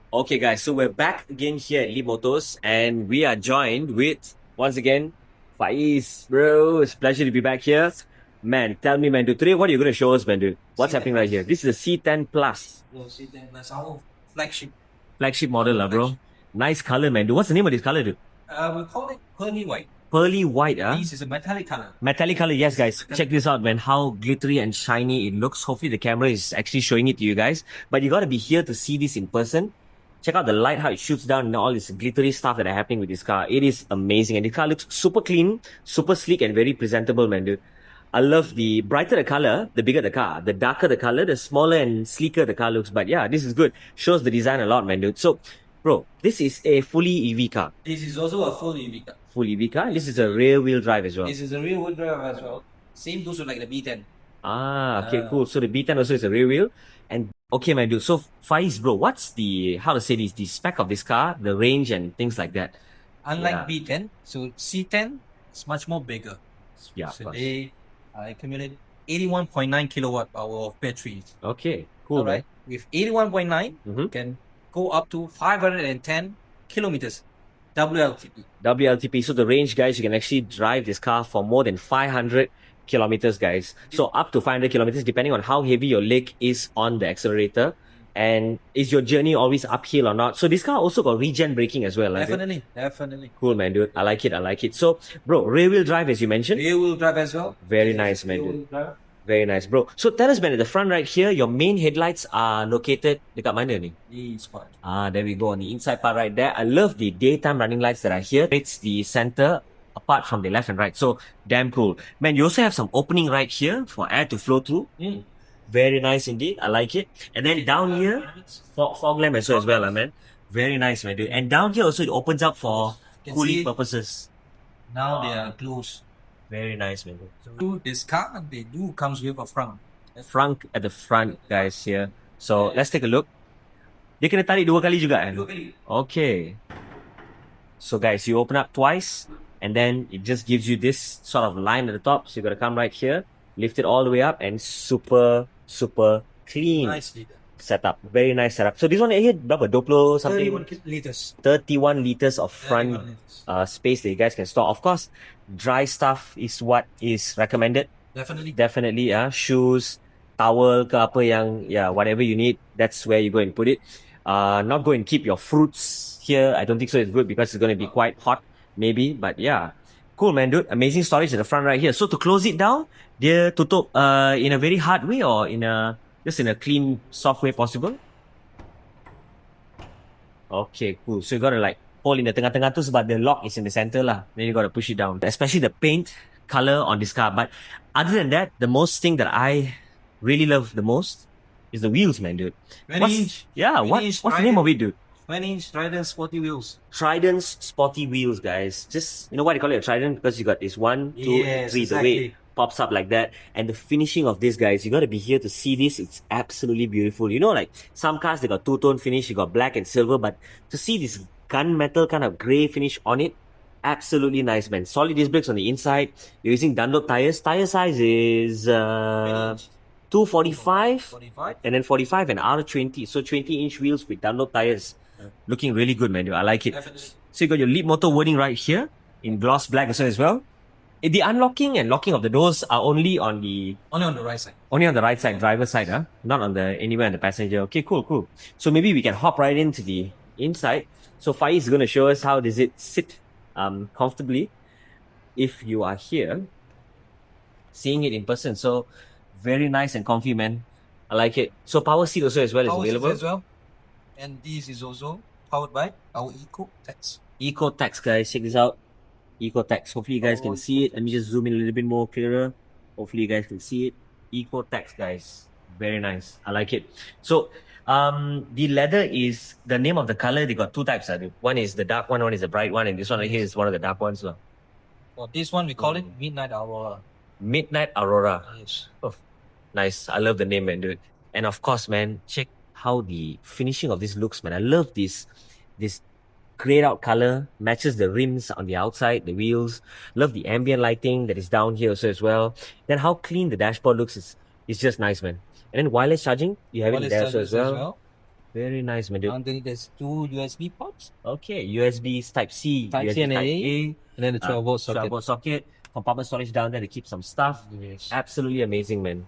Okay, guys, so we're back again here at Leapmotors, and we are joined with, once again, Faiz, bro. It's a pleasure to be back here. Man, tell me, man, dude, today what are you going to show us, man, dude? What's C10 happening right here? This is a C10 Plus. C10 Plus, our flagship. Flagship model, bro. Nice color, man, dude. What's the name of this color, dude? We call it pearly white. Pearly white, huh? This is a metallic color. Metallic color, yes, guys. Check this out, man. How glittery and shiny it looks. Hopefully, the camera is actually showing it to you guys. But you got to be here to see this in person. Check out the light, how it shoots down, and all this glittery stuff that are happening with this car. It is amazing. And the car looks super clean, super sleek, and very presentable, man, dude. I love the brighter the color, the bigger the car. The darker the color, the smaller and sleeker the car looks. But yeah, this is good. Shows the design a lot, man, dude. So, bro, this is a fully EV car. This is also a full EV car. Full EV car. This is a rear wheel drive as well. This is a rear wheel drive as well. Same goes with like the B10. Ah, okay, cool. So the B10 also is a rear wheel. And okay, man, dude. So Faiz, bro, what's the, how to say this, the spec of this car, the range and things like that? Unlike B10, so C10 is much more bigger. Yeah, so they accumulate 81.9 kilowatt hour of battery. Okay, cool. Alright, with 81.9, you can go up to 510 kilometers. WLTP. WLTP. So the range, guys, you can actually drive this car for more than 500 kilometers, guys. So up to 500 kilometers, depending on how heavy your leg is on the accelerator. And is your journey always uphill or not? So this car also got regen braking as well. Definitely. Cool, man, dude. I like it. So, bro, rear wheel drive, as you mentioned. Rear wheel drive as well. Very nice, man, dude. Very nice, bro. So tell us, man, at the front right here, your main headlights are located dekat mana ni? This part. Ah, there we go, on the inside part right there. I love the daytime running lights that are here. It's the center apart from the left and right. So, damn cool. Man, you also have some opening right here for air to flow through. Very nice indeed. I like it. And then down here, fog lamp as well, man. Very nice, man, dude. And down here also, it opens up for cooling purposes. Now they are closed. Very nice, man. So this car, they do comes with a front. Front at the front, guys, here. So, let's take a look. Dia kena tarik dua kali juga, kan? 2 kali. Okay. So, guys, you open up twice, and then it just gives you this sort of line at the top. So, you got to come right here, lift it all the way up, and super clean setup. Very nice setup. So, this one here, berapa? 20 something? 31 liters. 31 liters of front space that you guys can store. Of course, dry stuff is what is recommended. Definitely, shoes, towel ke apa yang, whatever you need, that's where you go and put it. Not go and keep your fruits here. I don't think so. It's good because it's going to be quite hot, maybe. But yeah, cool, man, dude. Amazing storage at the front right here. So to close it down, dia tutup in a very hard way or just in a clean, soft way possible? Okay, cool. So you gotta like pull in the tengah-tengah tu sebab the lock is in the center lah. Then you gotta push it down. Especially the paint color on this car. But other than that, the most thing that I really love the most is the wheels, man, dude. 20 inch. Yeah, what's the name of it, dude? 20-inch Trident sporty wheels. Trident's sporty wheels, guys. Just, you know why they call it a Trident? Because you got this 1, 2, 3, the way it pops up like that. And the finishing of this, guys, you got to be here to see this. It's absolutely beautiful. You know, like some cars, they got two-tone finish, you got black and silver, but to see this gunmetal kind of grey finish on it, absolutely nice, man. Solid disc brakes on the inside. You're using Dunlop tires. Tire size is 245 and then 45 and R20. So 20-inch wheels with Dunlop tires. Looking really good, man. I like it. Definitely. So you got your Leapmotor wording right here in gloss black as well. The unlocking and locking of the doors are only on the right side. Only on the right side, driver's side, huh? Not on the anywhere on the passenger. Okay, cool. So maybe we can hop right into the inside. So Faiz is going to show us how does it sit comfortably if you are here seeing it in person. So very nice and comfy, man. I like it. So power seat also as well is available. As well. And this is also powered by our Eco-Tax. Eco-Tax, guys. Check this out. Eco-Tax. Hopefully you guys can see it. Let me just zoom in a little bit more clearer. Hopefully you guys can see it. Eco-Tax, guys. Very nice. I like it. So, the leather is the name of the color. They got two types. One is the dark one is the bright one, and this one right here is one of the dark ones. For this one, we call it Midnight Aurora. Midnight Aurora. Yes. Oh, nice. I love the name, man, dude. And of course, man, check how the finishing of this looks, man. I love this grayed out color, matches the rims on the outside, the wheels. Love the ambient lighting that is down here also as well. Then how clean the dashboard looks is just nice, man. And then wireless charging, you have it there also as well. Very nice, man, dude. Underneath there's two USB ports. Okay, USB Type C, Type C USB and Type A, A, and then the 12-volt socket. 12-volt socket, compartment storage down there to keep some stuff. Yes. Absolutely amazing, man.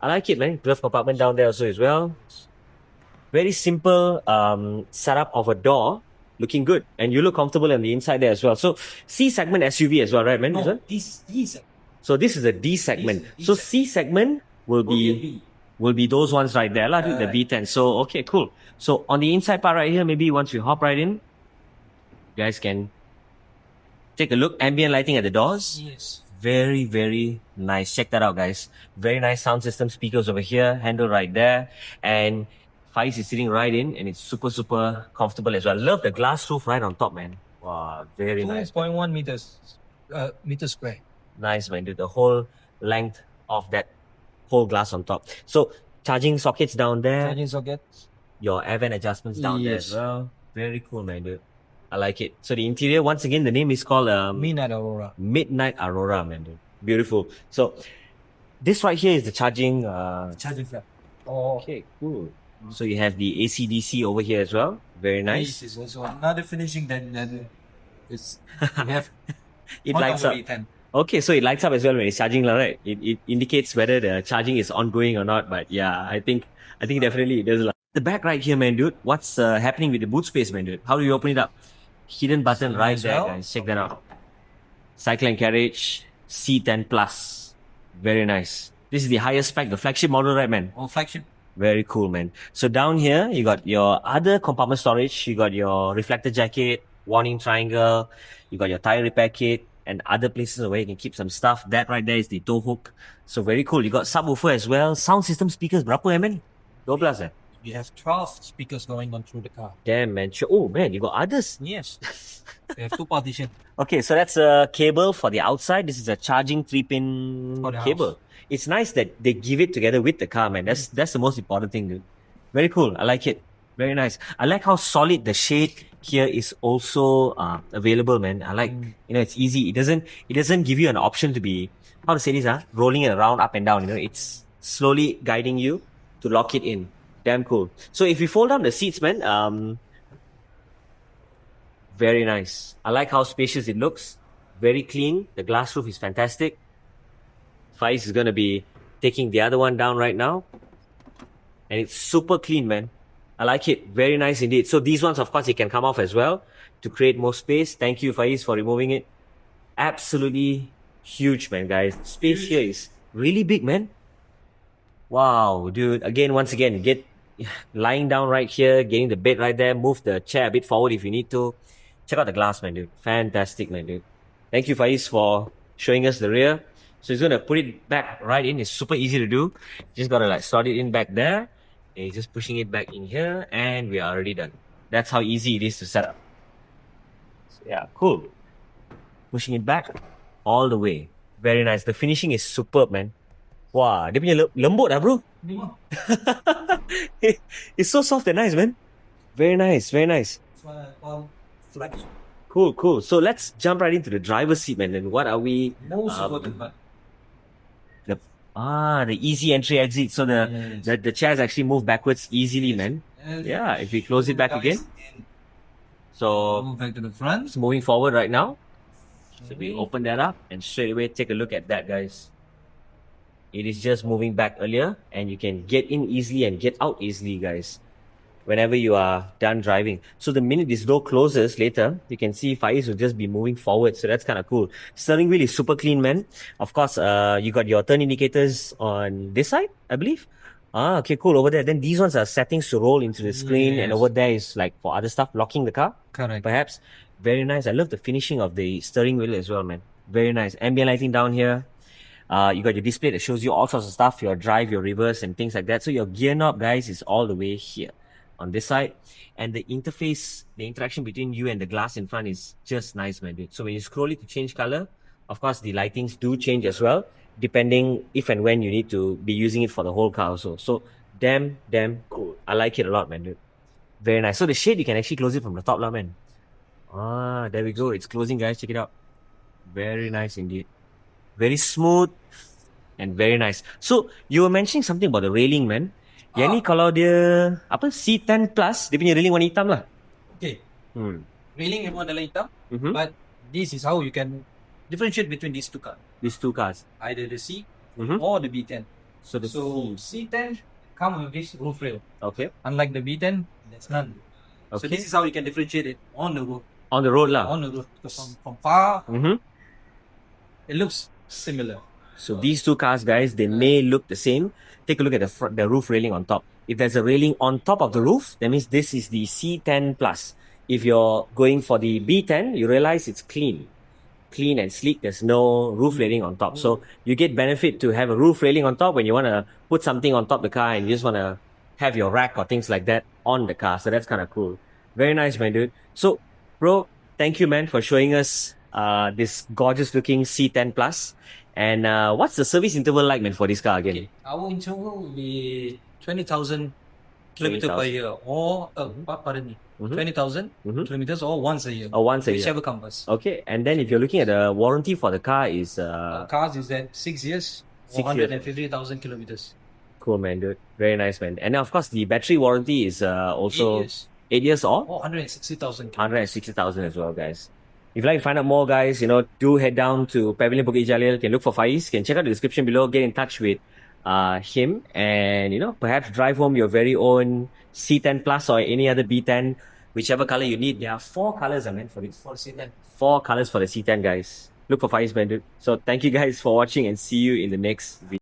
I like it, man. Glove compartment down there also as well. Very simple setup of a door, looking good, and you look comfortable on the inside there as well. So C segment SUV as well, right, man? This one? This D segment. So this is a D segment. So C segment will be those ones right there, like the B10. So okay, cool. So on the inside part right here, maybe once we hop right in, you guys can take a look. Ambient lighting at the doors. Yes. Very, very nice. Check that out, guys. Very nice sound system. Speakers over here, handle right there, and Faiz is sitting right in, and it's super, super comfortable as well. Love the glass roof right on top, man. Wow, very nice. 2.1 meters square. Nice, man, dude. The whole length of that whole glass on top. So charging sockets down there. Charging sockets. Your air vent adjustments down there as Yes. well. Very cool, man, dude. I like it. So the interior, once again, the name is called Midnight Aurora. Midnight Aurora, man, dude. Beautiful. So this right here is the charging. Charging flap. Oh. Okay, cool. So you have the AC/DC over here as well. Very nice. This is also another finishing that it's we have. It lights up. A10. Okay, so it lights up as well when it's charging, right? It indicates whether the charging is ongoing or not. But yeah, I think definitely it does. The back right here, man, dude. What's happening with the boot space, man, dude? How do you open it up? Hidden button right there, guys. Check that out. Cycle and carriage, C10 Plus. Very nice. This is the highest spec, the flagship model, right, man? Oh, flagship. Very cool, man. So down here, you got your other compartment storage. You got your reflector jacket, warning triangle. You got your tire repair kit and other places where you can keep some stuff. That right there is the tow hook. So very cool. You got subwoofer as well. Sound system speakers, berapa man? 12 eh? We have 12 speakers going on through the car. Damn, man. Oh, man, you got others. Yes. We have two partitions. Okay, so that's a cable for the outside. This is a charging 3-pin cable. House. It's nice that they give it together with the car, man. That's the most important thing, dude. Very cool. I like it. Very nice. I like how solid the shade here is also available, man. I like, it's easy. It doesn't give you an option to be, how to say this, rolling it around up and down. It's slowly guiding you to lock it in. Damn cool. So if you fold down the seats, man, very nice. I like how spacious it looks. Very clean. The glass roof is fantastic. Faiz is going to be taking the other one down right now. And it's super clean, man. I like it. Very nice indeed. So these ones, of course, they can come off as well to create more space. Thank you, Faiz, for removing it. Absolutely huge, man, guys. Space here is really big, man. Wow, dude. Once again, get lying down right here, getting the bed right there, move the chair a bit forward if you need to. Check out the glass, man, dude. Fantastic, man, dude. Thank you, Faiz, for showing us the rear. So he's gonna put it back right in. It's super easy to do. Just gotta slot it in back there. And he's just pushing it back in here, and we are already done. That's how easy it is to set up. So yeah, cool. Pushing it back all the way. Very nice. The finishing is superb, man. Wah, dia punya lembut lah, bro. It's so soft and nice, man. Very nice, very nice. Flagship. Cool. So let's jump right into the driver's seat, man. And what are we? Most important part. The easy entry exit. So the chairs actually move backwards easily, man. Yeah, if we close it back again. So move back to the front. it's moving forward right now. So we open that up and straight away take a look at that, guys. It is just moving back earlier, and you can get in easily and get out easily, guys, whenever you are done driving. So the minute this door closes later, you can see Faiz will just be moving forward. So that's kind of cool. Steering wheel is super clean, man. Of course, you got your turn indicators on this side, I believe. Okay, cool. Over there. Then these ones are settings to roll into the screen. And over there is like for other stuff, locking the car. Correct. Perhaps. Very nice. I love the finishing of the steering wheel as well, man. Very nice. Ambient lighting down here. You got your display that shows you all sorts of stuff, your drive, your reverse and things like that. So your gear knob, guys, is all the way here on this side. And the interface, the interaction between you and the glass in front is just nice, man, dude. So when you scroll it to change color, of course, the lightings do change as well, depending if and when you need to be using it for the whole car also. So damn cool. I like it a lot, man, dude. Very nice. So the shade, you can actually close it from the top, lah, man. There we go. It's closing, guys. Check it out. Very nice indeed. Very smooth and very nice. So you were mentioning something about the railing, man. Yang ni kalau dia apa C10 plus, dia punya railing warna hitam lah. Okay. Railing memang adalah hitam, but this is how you can differentiate between these two cars. These two cars. Either the C or the B10. So C10 come with this roof rail. Okay. Unlike the B10, there's none. Okay. So this is how you can differentiate it on the road. On the road lah. On the road. Because from far, it looks similar. So these two cars, guys, they may look the same. Take a look at the roof railing on top. If there's a railing on top of the roof, that means this is the C10 plus. If you're going for the B10, you realize it's clean and sleek. There's no roof railing on top. So you get benefit to have a roof railing on top when you want to put something on top of the car and you just want to have your rack or things like that on the car. So that's kind of cool. Very nice, my dude. So, bro, thank you, man, for showing us this gorgeous looking C10 plus. And what's the service interval like, man, for this car again? Okay. Our interval will be 20,000 kilometers per year, or pardon me, 20,000 kilometers, or once a year. Or once a year. Whichever comes. Okay, and then if you're looking at the warranty for the car is cars is at 6 years, 150,000 kilometers. Cool, man, dude. Very nice, man. And then, of course, the battery warranty is also 8 years or 160,000. 160,000 as well, guys. If you'd like to find out more, guys, do head down to Pavilion Bukit Jalil. You can look for Faiz. You can check out the description below. Get in touch with him and, perhaps drive home your very own C10 Plus or any other B10, whichever color you need. There are 4 colors, for this. For C10. 4 colors for the C10, guys. Look for Faiz, man, dude. So thank you guys for watching and see you in the next video.